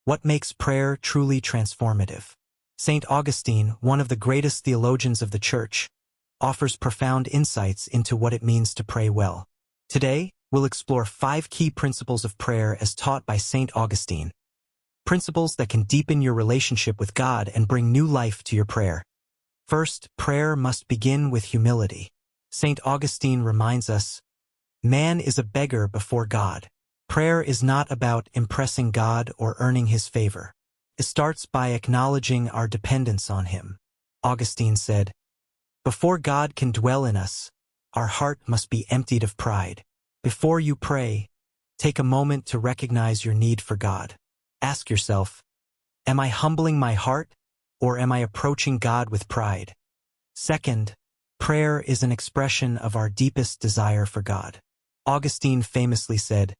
What makes prayer truly transformative? Saint Augustine, one of the greatest theologians of the Church, offers profound insights into what it means to pray well. Today, we'll explore 5 key principles of prayer as taught by Saint Augustine. Principles that can deepen your relationship with God and bring new life to your prayer. First, prayer must begin with humility. Saint Augustine reminds us, man is a beggar before God. Prayer is not about impressing God or earning His favor. It starts by acknowledging our dependence on Him. Augustine said, before God can dwell in us, our heart must be emptied of pride. Before you pray, take a moment to recognize your need for God. Ask yourself, am I humbling my heart, or am I approaching God with pride? Second, prayer is an expression of our deepest desire for God. Augustine famously said,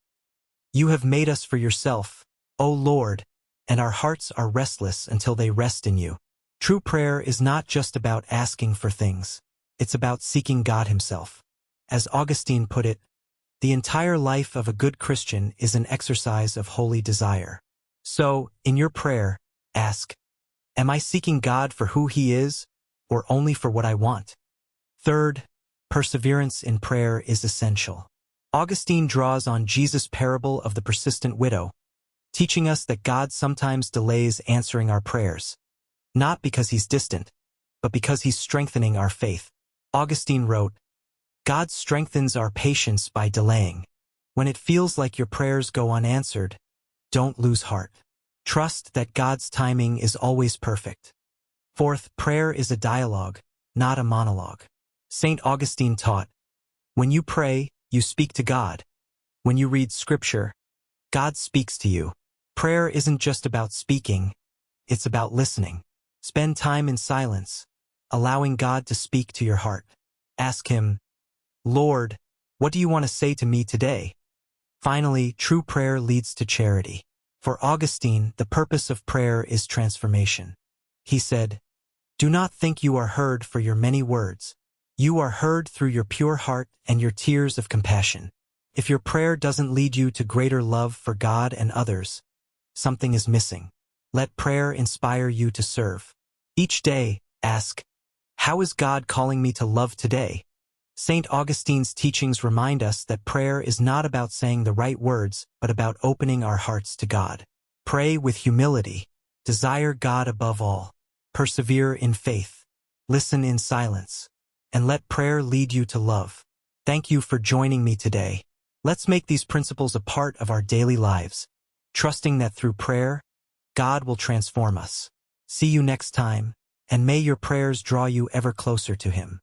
you have made us for yourself, O Lord, and our hearts are restless until they rest in you. True prayer is not just about asking for things. It's about seeking God Himself. As Augustine put it, the entire life of a good Christian is an exercise of holy desire. So, in your prayer, ask, am I seeking God for who He is, or only for what I want? Third, perseverance in prayer is essential. Augustine draws on Jesus' parable of the persistent widow, teaching us that God sometimes delays answering our prayers, not because He's distant, but because He's strengthening our faith. Augustine wrote, God strengthens our patience by delaying. When it feels like your prayers go unanswered, don't lose heart. Trust that God's timing is always perfect. Fourth, prayer is a dialogue, not a monologue. Saint Augustine taught, when you pray, you speak to God. When you read Scripture, God speaks to you. Prayer isn't just about speaking, it's about listening. Spend time in silence, allowing God to speak to your heart. Ask Him, Lord, what do you want to say to me today? Finally, true prayer leads to charity. For Augustine, the purpose of prayer is transformation. He said, do not think you are heard for your many words. You are heard through your pure heart and your tears of compassion. If your prayer doesn't lead you to greater love for God and others, something is missing. Let prayer inspire you to serve. Each day, ask, how is God calling me to love today? Saint Augustine's teachings remind us that prayer is not about saying the right words, but about opening our hearts to God. Pray with humility. Desire God above all. Persevere in faith. Listen in silence. And let prayer lead you to love. Thank you for joining me today. Let's make these principles a part of our daily lives, trusting that through prayer, God will transform us. See you next time, and may your prayers draw you ever closer to Him.